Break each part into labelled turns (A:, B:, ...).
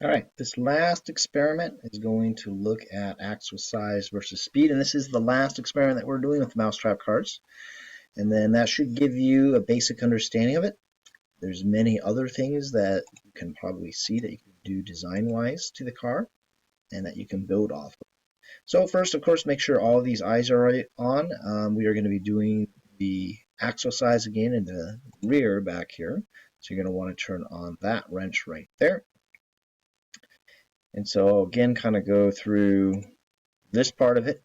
A: All right, this last experiment is going to look at axle size versus speed, and this is the last experiment that we're doing with mousetrap cards. And then that should give you a basic understanding of it. There's many other things that you can probably see that you can do design-wise to the car and that you can build off of. So first, of course, make sure all of these eyes are on. We are going to be doing the axle size again in the rear back here. So you're going to want to turn on that wrench right there. And so again, kind of go through this part of it.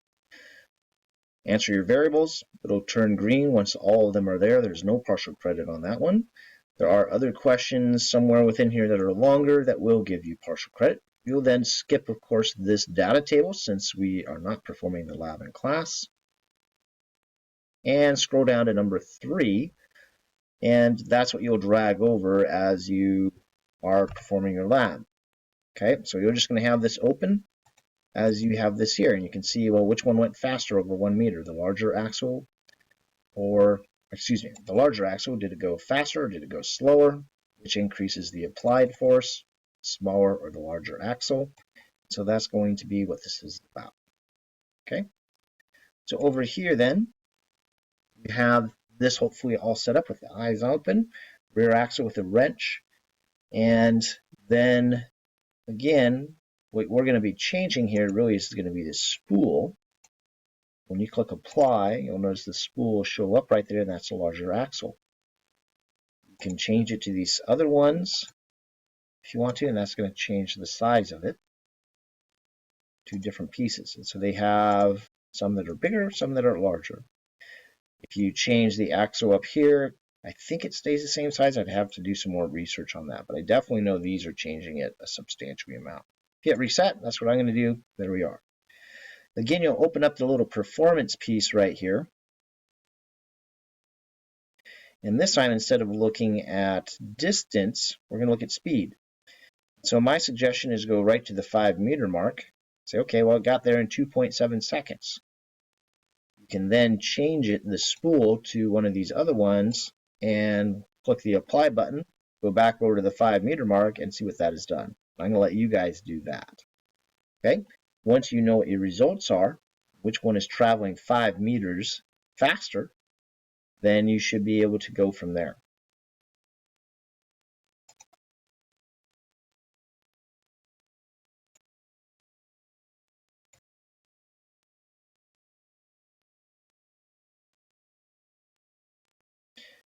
A: Answer your variables. It'll turn green once all of them are there. There's no partial credit on that one. There are other questions somewhere within here that are longer that will give you partial credit. You'll then skip, of course, this data table since we are not performing the lab in class. And scroll down to number 3. And that's what you'll drag over as you are performing your lab. Okay, so you're just going to have this open as you have this here, and you can see, well, which one went faster over 1 meter, the larger axle, or, excuse me, the larger axle, did it go faster or did it go slower, which increases the applied force, smaller or the larger axle. So that's going to be what this is about. Okay, so over here then, you have this hopefully all set up with the eyes open, rear axle with a wrench, and then again, what we're going to be changing here really is going to be the spool. When you click apply, you'll notice the spool will show up right there, and that's a larger axle. You can change it to these other ones if you want to, and that's going to change the size of it. 2 different pieces. And so they have some that are bigger, some that are larger. If you change the axle up here, I think it stays the same size. I'd have to do some more research on that, but I definitely know these are changing it a substantial amount. Hit reset, that's what I'm going to do. There we are. Again, you'll open up the little performance piece right here. And this time, instead of looking at distance, we're going to look at speed. So my suggestion is go right to the 5 meter mark. Say, okay, well, it got there in 2.7 seconds. You can then change it, the spool, to one of these other ones and click the apply button, go back over to the 5 meter mark and see what that has done. I'm going to let you guys do that. Okay, once you know what your results are, which one is traveling 5 meters faster, then you should be able to go from there.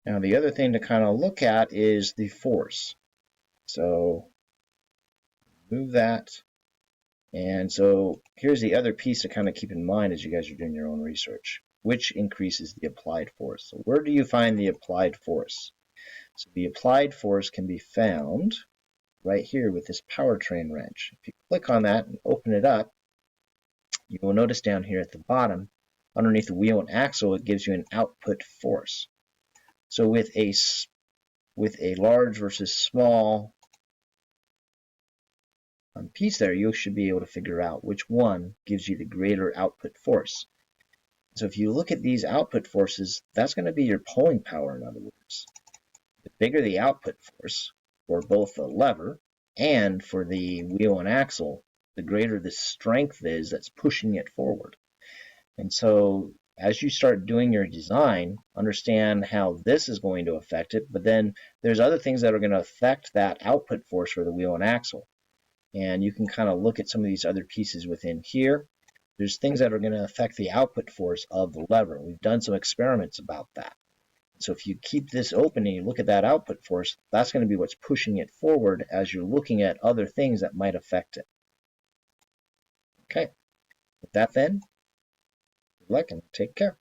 A: Now the other thing to kind of look at is the force. So move that. And so here's the other piece to kind of keep in mind as you guys are doing your own research. Which increases the applied force? So where do you find the applied force? So the applied force can be found right here with this powertrain wrench. If you click on that and open it up, you will notice down here at the bottom, underneath the wheel and axle, it gives you an output force. So with a large versus small piece there, you should be able to figure out which one gives you the greater output force. So if you look at these output forces, that's going to be your pulling power, in other words. The bigger the output force for both the lever and for the wheel and axle, the greater the strength is that's pushing it forward. And so as you start doing your design, understand how this is going to affect it, but then there's other things that are going to affect that output force for the wheel and axle. And you can kind of look at some of these other pieces within here. There's things that are going to affect the output force of the lever. We've done some experiments about that. So if you keep this open and you look at that output force, that's going to be what's pushing it forward as you're looking at other things that might affect it. Okay, with that then, good luck and take care.